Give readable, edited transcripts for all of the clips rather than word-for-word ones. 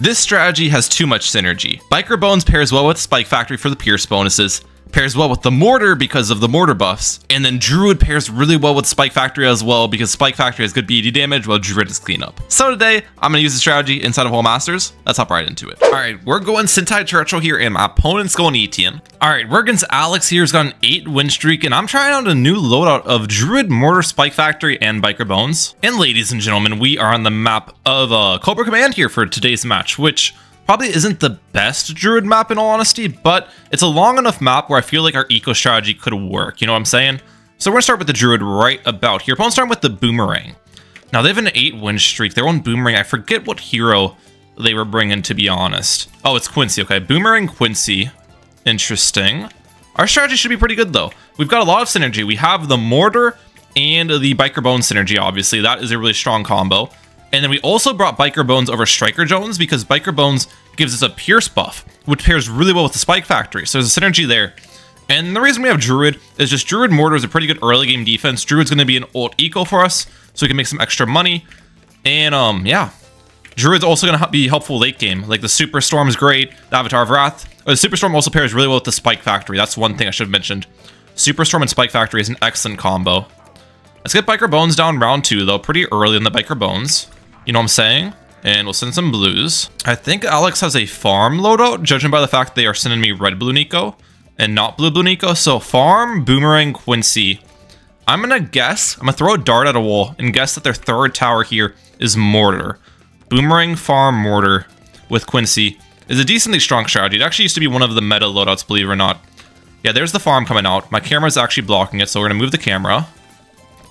This strategy has too much synergy. Biker Bones pairs well with Spike Factory for the Pierce bonuses, pairs well with the Mortar because of the Mortar buffs, and then Druid pairs really well with Spike Factory as well because Spike Factory has good BD damage while Druid is cleanup. So today, I'm going to use the strategy inside of Whole Masters. Let's hop right into it. Alright, we're going Sentai Churchill here and my opponent's going Etienne. Alright, we're against Alex here who's got an 8 win streak and I'm trying out a new loadout of Druid, Mortar, Spike Factory, and Biker Bones. And ladies and gentlemen, we are on the map of Cobra Command here for today's match, which probably isn't the best Druid map in all honesty, but it's a long enough map where I feel like our eco strategy could work, you know what I'm saying? So we're gonna start with the Druid right about here. Opponent's starting with the Boomerang. Now they have an 8 win streak, they're on Boomerang. I forget what hero they were bringing, to be honest. Oh, it's Quincy, okay. Boomerang Quincy, interesting. Our strategy should be pretty good though. We've got a lot of synergy. We have the Mortar and the Biker Bones synergy, obviously. That is a really strong combo. And then we also brought Biker Bones over Striker Jones because Biker Bones gives us a Pierce buff, which pairs really well with the Spike Factory. So there's a synergy there. And the reason we have Druid is just Druid Mortar is a pretty good early game defense. Druid's going to be an ult eco for us, so we can make some extra money. And yeah, Druid's also going to be helpful late game. Like the Superstorm is great, the Avatar of Wrath. The Superstorm also pairs really well with the Spike Factory. That's one thing I should have mentioned. Superstorm and Spike Factory is an excellent combo. Let's get Biker Bones down round 2 though, pretty early in the Biker Bones. You know what I'm saying? And we'll send some blues. I think Alex has a farm loadout, judging by the fact they are sending me red blue Nico and not blue Nico. So farm, Boomerang, Quincy. I'm gonna guess, I'm gonna throw a dart at a wall and guess that their third tower here is Mortar. Boomerang, farm, Mortar with Quincy is a decently strong strategy. It actually used to be one of the meta loadouts, believe it or not. Yeah, there's the farm coming out. My camera's actually blocking it, so we're gonna move the camera.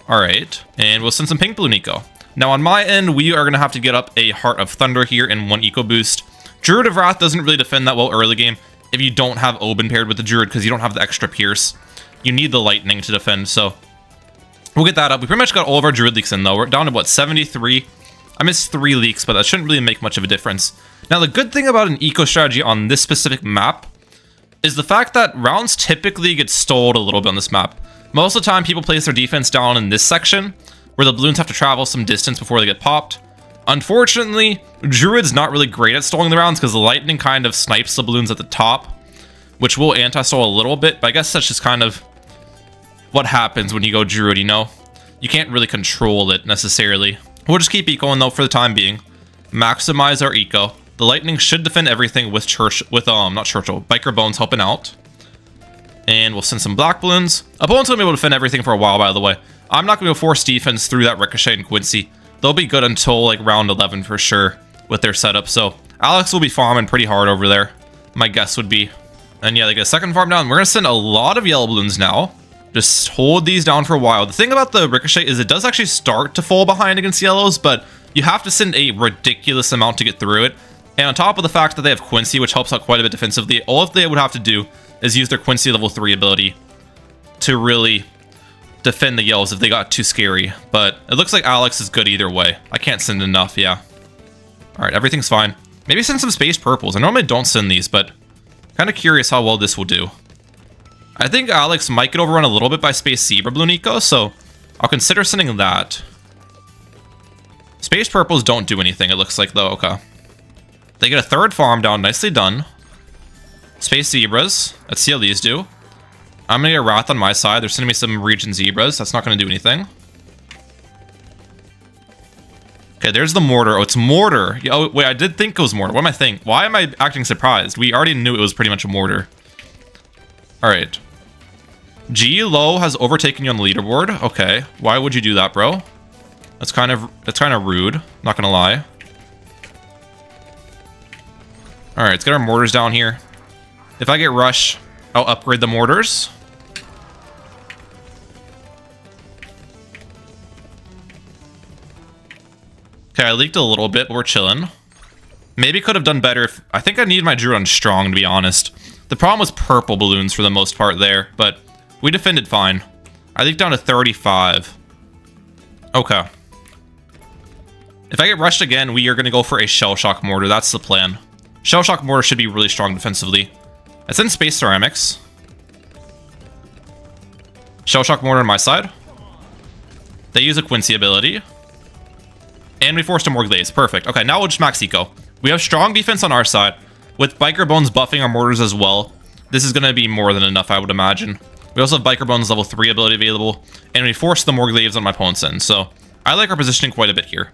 All right, and we'll send some pink blue Nico. Now on my end, we are going to have to get up a Heart of Thunder here and 1 eco boost. Druid of Wrath doesn't really defend that well early game if you don't have Oben paired with the Druid because you don't have the extra Pierce. You need the Lightning to defend, so we'll get that up. We pretty much got all of our Druid leaks in though. We're down to what, 73? I missed 3 leaks, but that shouldn't really make much of a difference. Now the good thing about an eco strategy on this specific map is the fact that rounds typically get stalled a little bit on this map. Most of the time people place their defense down in this section, where the balloons have to travel some distance before they get popped. Unfortunately, Druid's not really great at stalling the rounds because the lightning kind of snipes the balloons at the top, which will anti-stall a little bit, but I guess that's just kind of what happens when you go Druid, you know? You can't really control it necessarily. We'll just keep ecoing though for the time being. Maximize our eco. The lightning should defend everything with Biker Bones helping out. And we'll send some black balloons. Opponent's gonna be able to defend everything for a while, by the way. I'm not going to force defense through that Ricochet and Quincy. They'll be good until like round 11 for sure with their setup. So Alex will be farming pretty hard over there. My guess would be. And yeah, they get a second farm down. We're going to send a lot of yellow balloons now. Just hold these down for a while. The thing about the Ricochet is it does actually start to fall behind against yellows, but you have to send a ridiculous amount to get through it. And on top of the fact that they have Quincy, which helps out quite a bit defensively, all they would have to do is use their Quincy level 3 ability to really defend the yellows if they got too scary. But it looks like Alex is good either way. I can't send enough, yeah. Alright, everything's fine. Maybe send some space purples. I normally don't send these, but kind of curious how well this will do. I think Alex might get overrun a little bit by Space Zebra Blue Nico, so I'll consider sending that. Space purples don't do anything, it looks like, though. Okay. They get a third farm down. Nicely done. Space Zebras. Let's see how these do. I'm gonna get Wrath on my side. They're sending me some Region Zebras. That's not gonna do anything. Okay, there's the Mortar. Oh, it's Mortar. Oh, wait, I did think it was Mortar. What am I thinking? Why am I acting surprised? We already knew it was pretty much a Mortar. Alright. G Low has overtaken you on the leaderboard. Okay. Why would you do that, bro? That's kind of rude. Not gonna lie. Alright, let's get our mortars down here. If I get rush, I'll upgrade the mortars. Okay, I leaked a little bit, but we're chilling. Maybe could have done better if... I think I need my Druid on strong, to be honest. The problem was purple balloons for the most part there, but we defended fine. I leaked down to 35. Okay. If I get rushed again, we are going to go for a Shell Shock Mortar. That's the plan. Shell Shock Mortar should be really strong defensively. I send Space Ceramics. Shell Shock Mortar on my side. They use a Quincy ability. And we forced a more glaze. Perfect. Okay, now we'll just max eco. We have strong defense on our side. With Biker Bones buffing our mortars as well, this is going to be more than enough, I would imagine. We also have Biker Bones level 3 ability available, and we force the Morglaives on my opponent's end, so I like our positioning quite a bit here.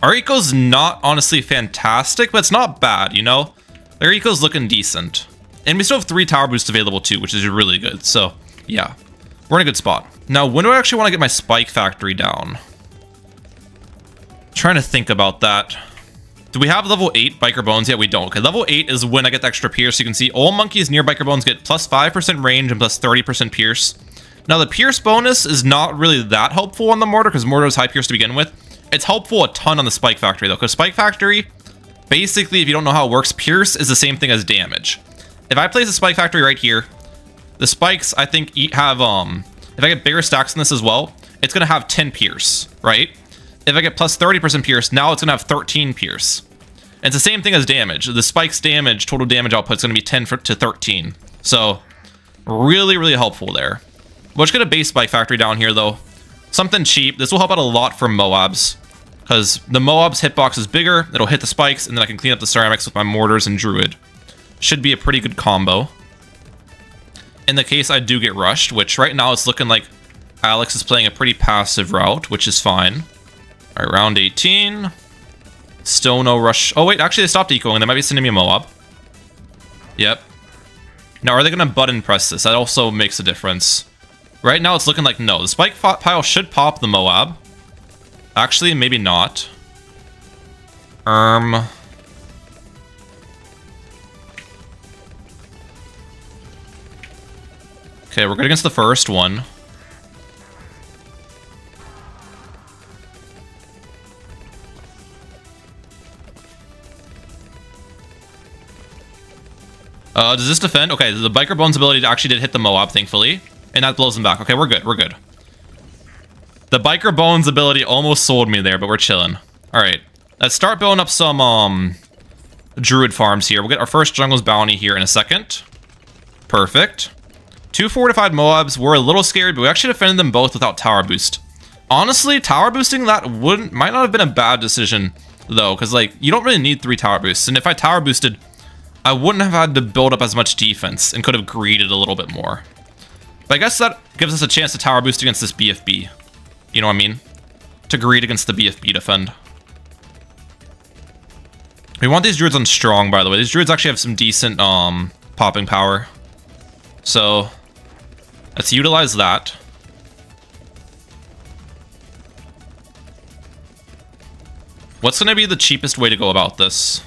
Our eco's not honestly fantastic, but it's not bad, you know? Our eco's looking decent. And we still have 3 tower boosts available too, which is really good, so yeah. We're in a good spot. Now, when do I actually want to get my Spike Factory down? Trying to think about that. Do we have level 8 Biker Bones? Yeah, we don't. Okay, level 8 is when I get the extra Pierce. You can see all monkeys near Biker Bones get plus 5% range and plus 30% Pierce. Now, the Pierce bonus is not really that helpful on the Mortar because Mortar is high Pierce to begin with. It's helpful a ton on the Spike Factory, though, because Spike Factory, basically, if you don't know how it works, Pierce is the same thing as damage. If I place a Spike Factory right here, the spikes, I think, have, if I get bigger stacks in this as well, it's going to have 10 Pierce, right? If I get plus 30% Pierce, now it's going to have 13 Pierce. And it's the same thing as damage. The spike's damage, total damage output is going to be 10 to 13. So, really, really helpful there. We'll just get a base Spike Factory down here, though. Something cheap. This will help out a lot for Moabs, because the Moabs hitbox is bigger, it'll hit the spikes, and then I can clean up the ceramics with my mortars and druid. Should be a pretty good combo. In the case I do get rushed, which right now it's looking like Alex is playing a pretty passive route, which is fine. Alright, round 18. Still no rush. Oh wait, actually they stopped ecoing. They might be sending me a Moab. Yep. Now are they going to button press this? That also makes a difference. Right now it's looking like no. The spike pile should pop the Moab. Actually, maybe not. Okay, we're good against the first one. Does this defend? Okay, the Biker Bones ability actually did hit the Moab, thankfully. And that blows them back. Okay, we're good, we're good. The Biker Bones ability almost sold me there, but we're chilling. Alright, let's start building up some Druid farms here. We'll get our first Jungle's Bounty here in a second. Perfect. 2 fortified Moabs. We're a little scared, but we actually defended them both without tower boost. Honestly, tower boosting that might not have been a bad decision, though, because, like, you don't really need 3 tower boosts. And if I tower boosted, I wouldn't have had to build up as much defense and could have greeded a little bit more. But I guess that gives us a chance to tower boost against this BFB. You know what I mean? To greed against the BFB defend. We want these druids on strong, by the way. These druids actually have some decent popping power. So let's utilize that. What's going to be the cheapest way to go about this?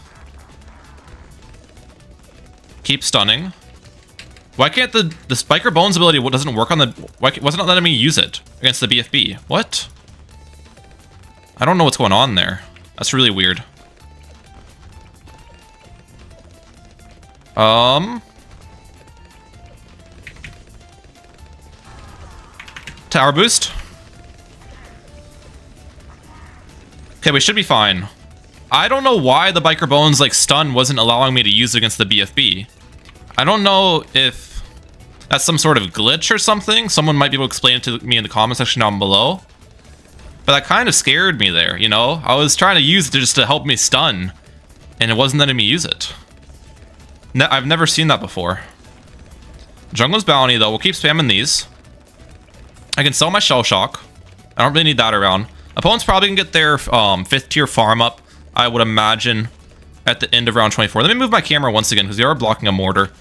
Keep stunning. Why can't the Biker Bones ability doesn't work on the... Why wasn't it letting me use it against the BFB? What? I don't know what's going on there. That's really weird. Tower boost. Okay, we should be fine. I don't know why the Biker Bones, like, stun wasn't allowing me to use it against the BFB. I don't know if that's some sort of glitch or something. Someone might be able to explain it to me in the comment section down below. But that kind of scared me there, you know? I was trying to use it just to help me stun, and it wasn't letting me use it. I've never seen that before. Jungle's Bounty, though. We'll keep spamming these. I can sell my Shell Shock. I don't really need that around. Opponents probably can get their 5th tier farm up, I would imagine, at the end of round 24. Let me move my camera once again, because they are blocking a mortar.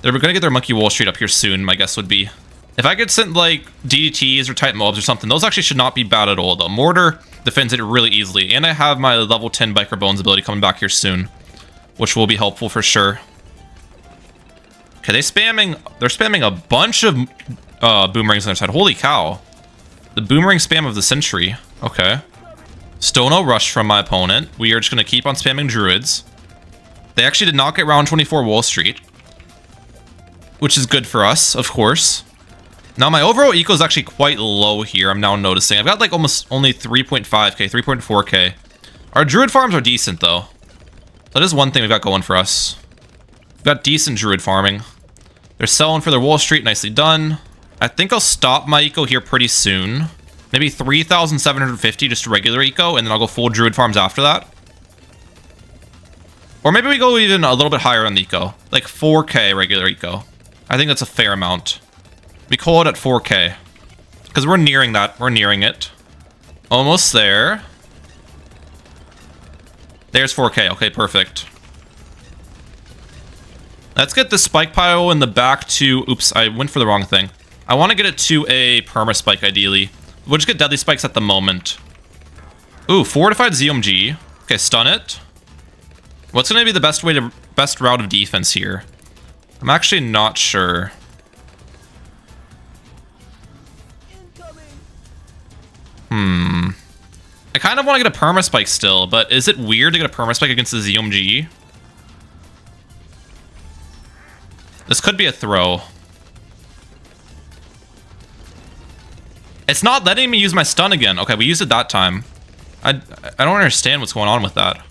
They're going to get their Monkey Wall Street up here soon, my guess would be. If I could send, like, DDTs or Titan Mobs or something, those actually should not be bad at all, though. Mortar defends it really easily, and I have my level 10 Biker Bones ability coming back here soon, which will be helpful for sure. Okay, they're spamming a bunch of boomerangs on their side. Holy cow. The boomerang spam of the century. Okay. Still no rush from my opponent. We are just going to keep on spamming druids. They actually did not get round 24 Wall Street, which is good for us, of course. Now, my overall eco is actually quite low here, I'm now noticing. I've got, like, almost only 3.5k, 3.4k. Our druid farms are decent, though. That is one thing we've got going for us. We've got decent druid farming. They're selling for their Wall Street. Nicely done. I think I'll stop my eco here pretty soon. Maybe 3,750 just regular eco, and then I'll go full druid farms after that. Or maybe we go even a little bit higher on the eco. Like 4K regular eco. I think that's a fair amount. We call it at 4K. Because we're nearing that. We're nearing it. Almost there. There's 4K. Okay, perfect. Let's get the spike pile in the back to... Oops, I went for the wrong thing. I want to get it to a perma spike, ideally. We'll just get deadly spikes at the moment. Ooh, fortified ZMG. Okay, stun it. What's going to be the best route of defense here? I'm actually not sure. I kind of want to get a perma spike still, but is it weird to get a perma spike against the ZMG? This could be a throw. It's not letting me use my stun again. Okay, we used it that time. I don't understand what's going on with that.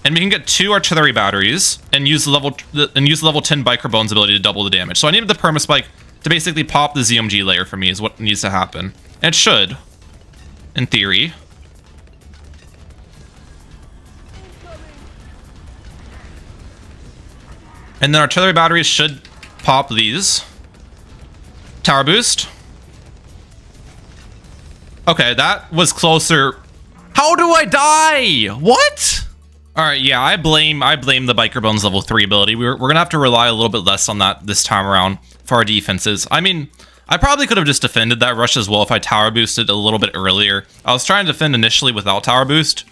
And we can get 2 artillery batteries and use the level 10 Biker Bones ability to double the damage. So I needed the perma spike to basically pop the ZMG layer for me is what needs to happen. And it should, in theory. And then artillery batteries should pop these. Tower boost. Okay, that was closer. How do I die? What? All right, yeah, I blame the Biker Bones level 3 ability. We're gonna have to rely a little bit less on that this time around for our defenses. I mean, I probably could have just defended that rush as well if I tower boosted a little bit earlier. I was trying to defend initially without tower boost,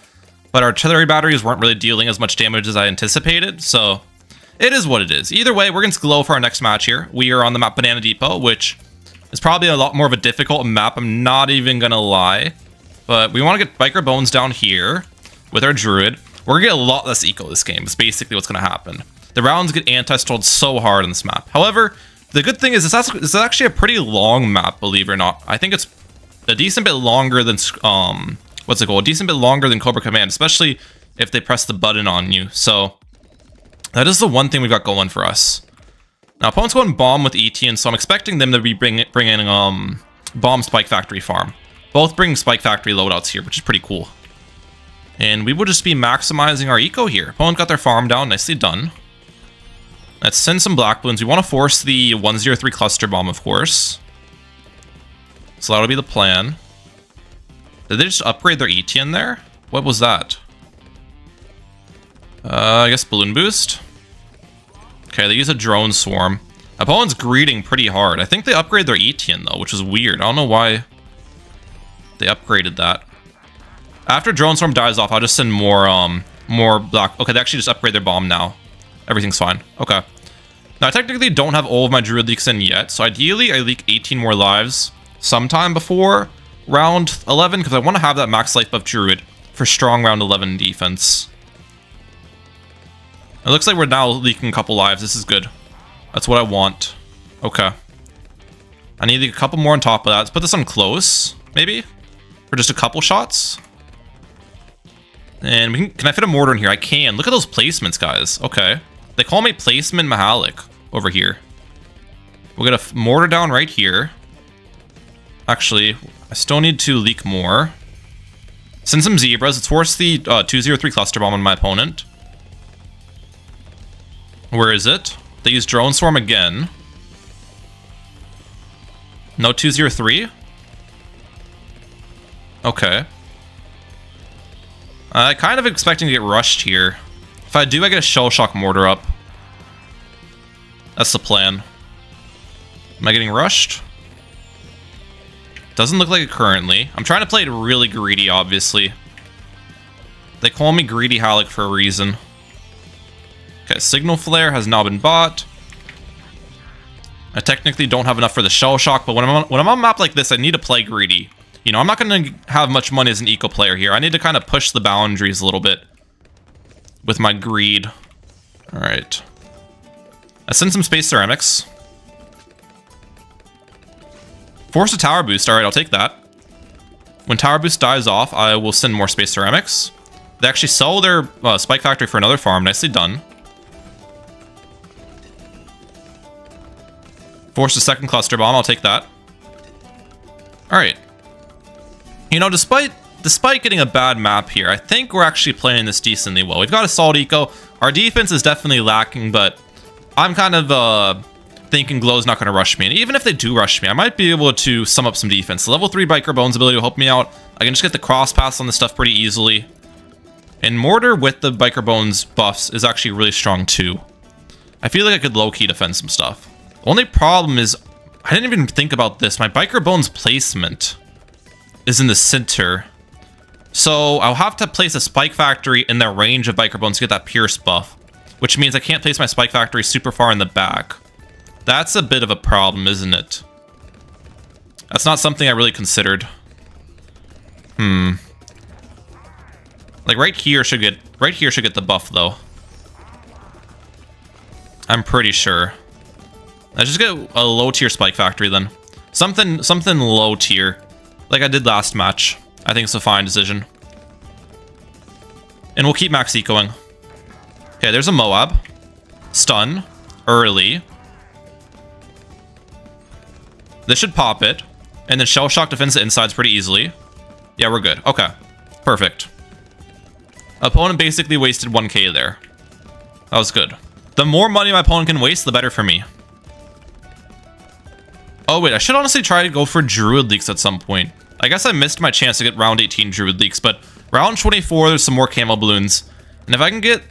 but artillery batteries weren't really dealing as much damage as I anticipated, so it is what it is. Either way, we're gonna go for our next match here. We are on the map Banana Depot, which is probably a lot more of a difficult map. I'm not even gonna lie. But we want to get Biker Bones down here with our Druid. We're gonna get a lot less eco this game. It's basically what's gonna happen. The rounds get anti-stalled so hard on this map. However, the good thing is it's actually a pretty long map, believe it or not. I think it's a decent bit longer than what's it called? A decent bit longer than Cobra Command, especially if they press the button on you. So that is the one thing we've got going for us. Now, opponent's going bomb with ET, so I'm expecting them to be bringing bomb Spike Factory farm. Both bring Spike Factory loadouts here, which is pretty cool. And we will just be maximizing our eco here. Opponent got their farm down, nicely done. Let's send some Black Bloons. We want to force the 103 cluster bomb, of course. So that'll be the plan. Did they just upgrade their ET in there? What was that? I guess balloon boost. Okay, they use a drone swarm. Opponent's greeting pretty hard. I think they upgraded their ETN though, which is weird. I don't know why they upgraded that. After drone swarm dies off, I'll just send more black. Okay, they actually just upgrade their bomb now. Everything's fine. Okay. Now I technically don't have all of my druid leaks in yet, so ideally I leak 18 more lives sometime before round 11 because I want to have that max life buff druid for strong round 11 defense. It looks like we're now leaking a couple lives. This is good. That's what I want. Okay. I need a couple more on top of that. Let's put this on close, maybe? For just a couple shots. And can I fit a mortar in here? I can. Look at those placements, guys. Okay. They call me Placement Mehalic over here. We'll get a mortar down right here. Actually, I still need to leak more. Send some zebras. Let's force the 203 cluster bomb on my opponent. Where is it? They use drone swarm again. No 203? Okay. I kind of expecting to get rushed here. If I do, I get a shell shock mortar up. That's the plan. Am I getting rushed? Doesn't look like it currently. I'm trying to play it really greedy, obviously. They call me Greedy Mehalic for a reason. Okay, Signal Flare has now been bought. I technically don't have enough for the shell shock, but when I'm on a map like this, I need to play greedy. You know, I'm not going to have much money as an eco player here. I need to kind of push the boundaries a little bit with my greed. All right. I send some space ceramics. Force a tower boost. All right, I'll take that. When tower boost dies off, I will send more space ceramics. They actually sell their spike factory for another farm. Nicely done. Force a second cluster bomb. I'll take that. All right. You know, despite despite getting a bad map here, I think we're actually playing this decently well. We've got a solid eco. Our defense is definitely lacking, but I'm kind of thinking Glow's not going to rush me. And even if they do rush me, I might be able to sum up some defense. The level 3 Biker Bones ability will help me out. I can just get the cross pass on this stuff pretty easily. And Mortar with the Biker Bones buffs is actually really strong too. I feel like I could low-key defend some stuff. The only problem is, I didn't even think about this. My Biker Bones placement is in the center. So I'll have to place a Spike Factory in the range of Biker Bones to get that Pierce buff. Which means I can't place my Spike Factory super far in the back. That's a bit of a problem, isn't it? That's not something I really considered. Like right here should get the buff though. I'm pretty sure. Let's just get a low tier Spike Factory then. Something low tier. Like I did last match. I think it's a fine decision. And we'll keep max ecoing. Okay, there's a Moab. Stun. Early. This should pop it. And then Shell Shock defends the insides pretty easily. Yeah, we're good. Okay. Perfect. Opponent basically wasted 1k there. That was good. The more money my opponent can waste, the better for me. Oh wait, I should honestly try to go for Druid Leaks at some point. I guess I missed my chance to get round 18 Druid Leaks, but round 24 there's some more Camo Bloons. And if I can get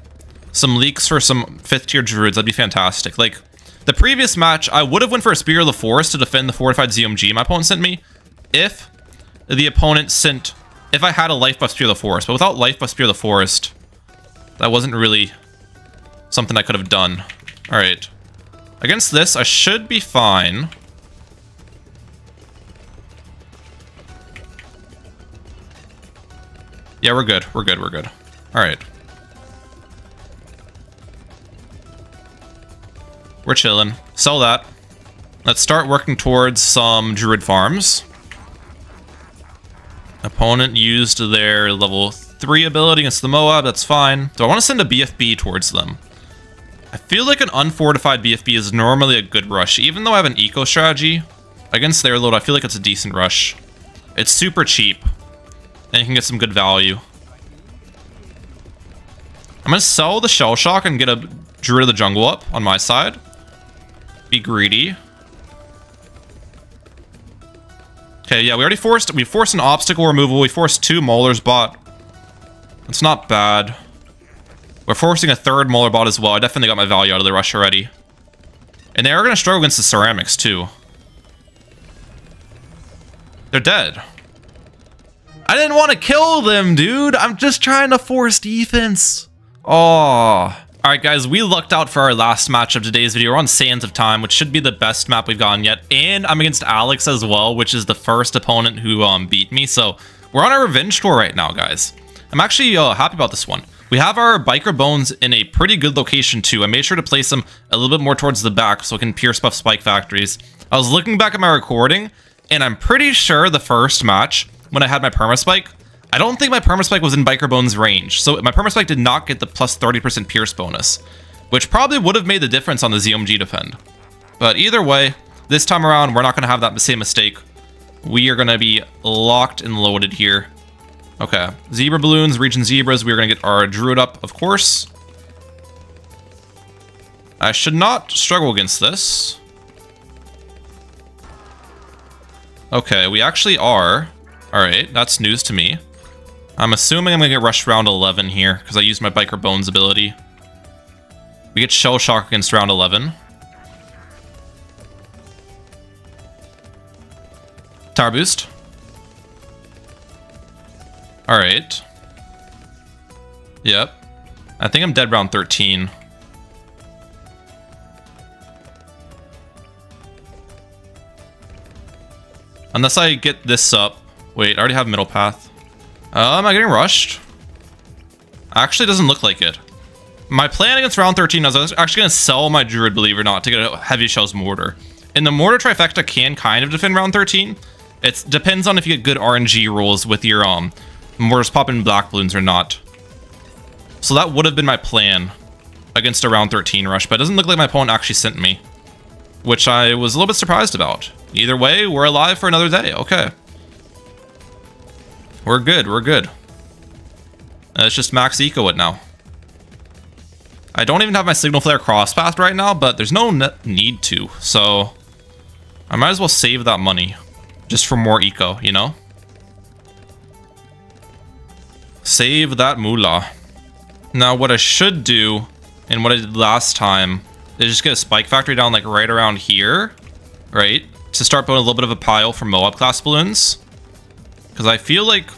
some leaks for some 5th tier Druids, that'd be fantastic. Like, the previous match, I would have went for a Spear of the Forest to defend the fortified ZMG my opponent sent me, if the opponent sent... If I had a life buff Spear of the Forest, but without life buff Spear of the Forest, that wasn't really something I could have done. Alright. Against this, I should be fine. Yeah, we're good. We're good. We're good. Alright. We're chilling. Sell that. Let's start working towards some Druid farms. Opponent used their level 3 ability against the Moab. That's fine. Do I want to send a BFB towards them? I feel like an unfortified BFB is normally a good rush. Even though I have an eco strategy against their load, I feel like it's a decent rush. It's super cheap. And you can get some good value. I'm going to sell the Shell Shock and get a Druid of the Jungle up on my side. Be greedy. Okay, yeah, we forced an obstacle removal. We forced 2 Molars bot. It's not bad. We're forcing a 3rd Molar bot as well. I definitely got my value out of the rush already. And they are going to struggle against the ceramics too. They're dead. I didn't want to kill them, dude. I'm just trying to force defense. Oh. Alright guys, we lucked out for our last match of today's video. We're on Sands of Time, which should be the best map we've gotten yet. And I'm against Alex as well, which is the first opponent who beat me. So we're on a revenge tour right now, guys. I'm actually happy about this one. We have our Biker Bones in a pretty good location too. I made sure to place them a little bit more towards the back so I can pierce buff Spike Factories. I was looking back at my recording, and I'm pretty sure the first match, when I had my Permaspike, I don't think my Permaspike was in Biker Bones range, so my Permaspike did not get the plus 30% Pierce bonus, which probably would have made the difference on the ZMG defend. But either way, this time around, we're not going to have that same mistake. We are going to be locked and loaded here. Okay, Zebra Balloons, Region Zebras, we're going to get our Druid up, of course. I should not struggle against this. Okay, we actually are. Alright, that's news to me. I'm assuming I'm going to get rushed round 11 here, because I used my Biker Bones ability. We get Shell Shock against round 11. Tower Boost. Alright. Yep. I think I'm dead round 13. Unless I get this up. Wait, I already have middle path. Am I getting rushed? Actually, doesn't look like it. My plan against round 13 is I was actually going to sell my Druid, believe it or not, to get a Heavy Shells Mortar. And the Mortar Trifecta can kind of defend round 13. It depends on if you get good RNG rolls with your Mortars popping Black Balloons or not. So that would have been my plan against a round 13 rush, but it doesn't look like my opponent actually sent me, which I was a little bit surprised about. Either way, we're alive for another day. Okay. We're good, we're good. Let's just max eco it now. I don't even have my signal flare crosspath right now, but there's no need to, so I might as well save that money just for more eco, you know? Save that moolah. Now what I should do, and what I did last time, is just get a spike factory down like right around here, right? To start building a little bit of a pile for Moab class balloons. Because I feel like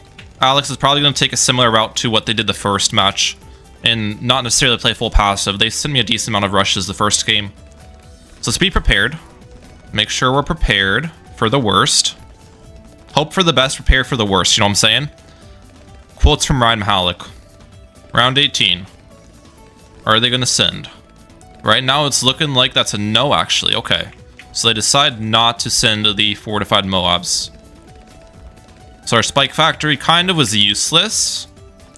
Alex is probably going to take a similar route to what they did the first match. And not necessarily play full passive. They sent me a decent amount of rushes the first game. So let's be prepared. Make sure we're prepared for the worst. Hope for the best, prepare for the worst, you know what I'm saying? Quotes from Ryan Mehalic. Round 18. Are they going to send? Right now it's looking like that's a no, actually. Okay. So they decide not to send the fortified Moabs. So our spike factory kind of was useless,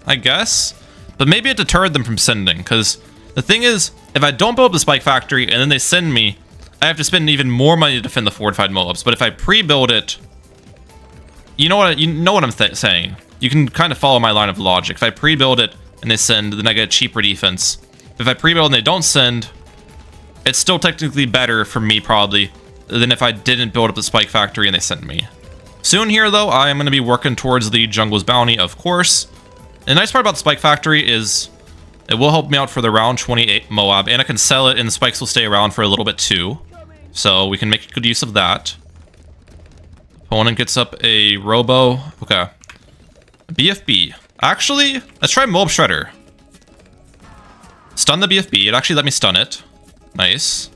I guess. But maybe it deterred them from sending, because the thing is, if I don't build up the spike factory and then they send me, I have to spend even more money to defend the fortified Moabs. But if I pre-build it, you know what I'm saying. You can kind of follow my line of logic. If I pre-build it and they send, then I get a cheaper defense. If I pre-build and they don't send, it's still technically better for me probably than if I didn't build up the spike factory and they sent me. Soon here though, I am going to be working towards the Jungle's Bounty, of course. The nice part about the spike factory is it will help me out for the round 28 Moab, and I can sell it and the spikes will stay around for a little bit too. So we can make good use of that. Opponent gets up a Robo. Okay. BFB. Actually, let's try Moab Shredder. Stun the BFB. It actually let me stun it. Nice.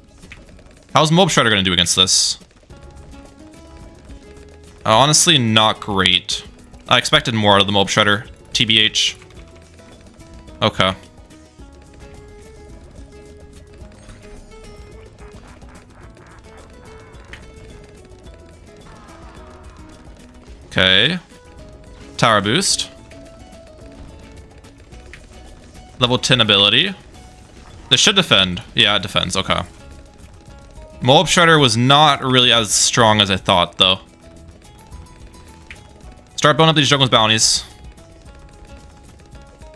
How's Moab Shredder going to do against this? Honestly, not great. I expected more out of the Moab Shredder. TBH. Okay. Okay. Tower boost. Level 10 ability. This should defend. Yeah, it defends. Okay. Moab Shredder was not really as strong as I thought, though. Start building up these Jungle's Bounties.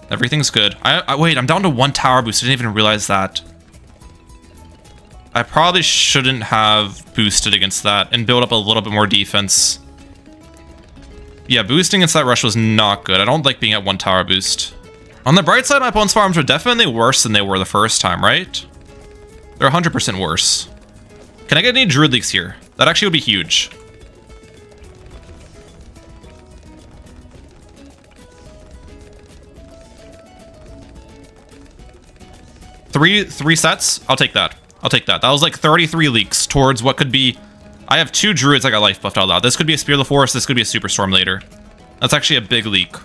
Everything's good. Wait, I'm down to 1 tower boost. I didn't even realize that. I probably shouldn't have boosted against that and build up a little bit more defense. Yeah, boosting against that rush was not good. I don't like being at 1 tower boost. On the bright side, my opponent's farms are definitely worse than they were the first time, right? They're 100% worse. Can I get any Druid Leaks here? That actually would be huge. Three sets? I'll take that. I'll take that. That was like 33 leaks towards what could be... I have 2 Druids I got life buffed out loud. This could be a Spear of the Forest. This could be a Superstorm later. That's actually a big leak.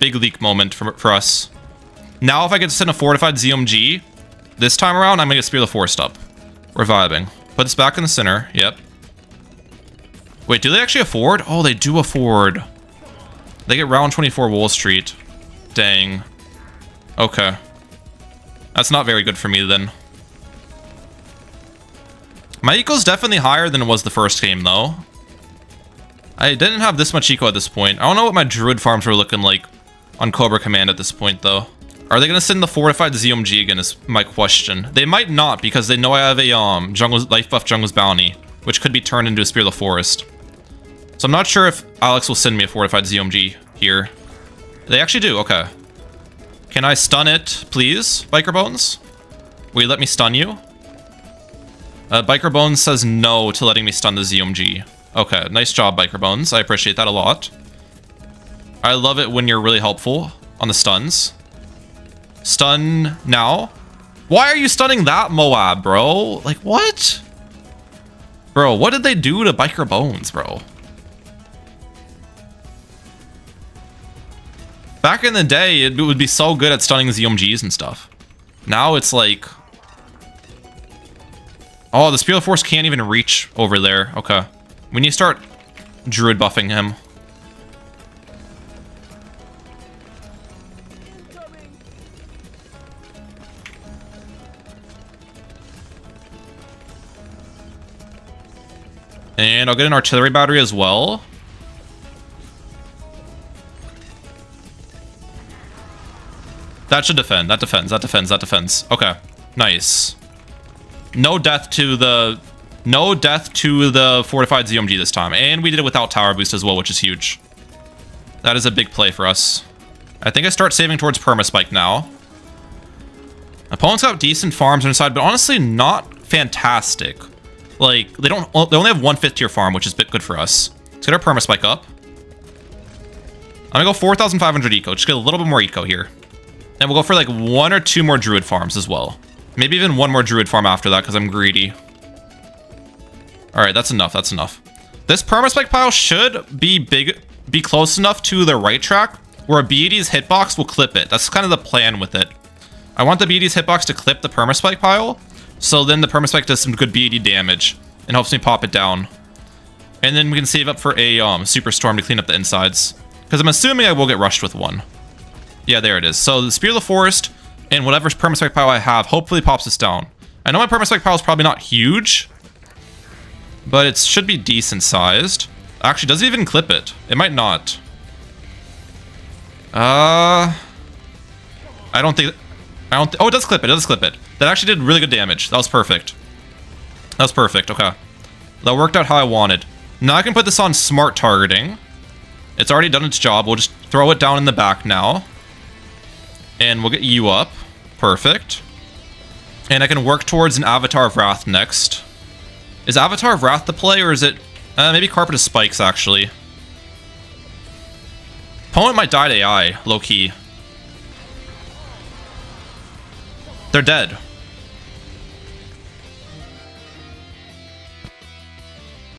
Big leak moment for us. Now if I get to send a fortified ZMG, this time around, I'm going to get Spear of the Forest up. We're vibing. Put this back in the center. Yep. Wait, do they actually afford? Oh, they do afford. They get round 24 Wall Street. Dang. Okay. That's not very good for me then. My eco's definitely higher than it was the first game though. I didn't have this much eco at this point. I don't know what my Druid farms were looking like on Cobra Command at this point though. Are they going to send the fortified ZMG again is my question. They might not because they know I have a life buff Jungle's Bounty, which could be turned into a Spear of the Forest. So I'm not sure if Alex will send me a fortified ZMG here. They actually do, okay. Can I stun it, please, Biker Bones? Will you let me stun you? Biker Bones says no to letting me stun the ZMG. Okay, nice job, Biker Bones. I appreciate that a lot. I love it when you're really helpful on the stuns. Stun now. Why are you stunning that Moab, bro? Like, what? Bro, what did they do to Biker Bones, bro? Back in the day, it would be so good at stunning ZMGs and stuff. Now it's like... Oh, the Spear of the Force can't even reach over there. Okay. We need to start Druid buffing him. And I'll get an artillery battery as well. That should defend. That defends. That defends. That defends. Okay. Nice. No death to the fortified ZOMG this time. And we did it without tower boost as well, which is huge. That is a big play for us. I think I start saving towards permaspike now. Opponents got decent farms on their side, but honestly not fantastic. Like, they only have 1 5th-tier farm, which is a bit good for us. Let's get our permaspike up. I'm gonna go 4,500 eco, just get a little bit more eco here. And we'll go for like 1 or 2 more druid farms as well. Maybe even 1 more druid farm after that, because I'm greedy. Alright, that's enough, that's enough. This permaspike pile should be close enough to the right track, where a BED's hitbox will clip it. That's kind of the plan with it. I want the BED's hitbox to clip the permaspike pile, so then the permaspike does some good BED damage, and helps me pop it down. And then we can save up for a Superstorm to clean up the insides. Because I'm assuming I will get rushed with 1. Yeah, there it is. So the Spear of the Forest, and whatever permaspike pile I have, hopefully pops this down. I know my permaspike pile is probably not huge, but it should be decent sized. Actually, does it even clip it? It might not. I don't think... oh, it does clip it. It does clip it. That actually did really good damage. That was perfect. That was perfect. Okay. That worked out how I wanted. Now I can put this on smart targeting. It's already done its job. We'll just throw it down in the back now. And we'll get you up. Perfect. And I can work towards an Avatar of Wrath next. Is Avatar of Wrath the play, or is it... maybe Carpet of Spikes, actually. Opponent might die to AI, low-key. They're dead.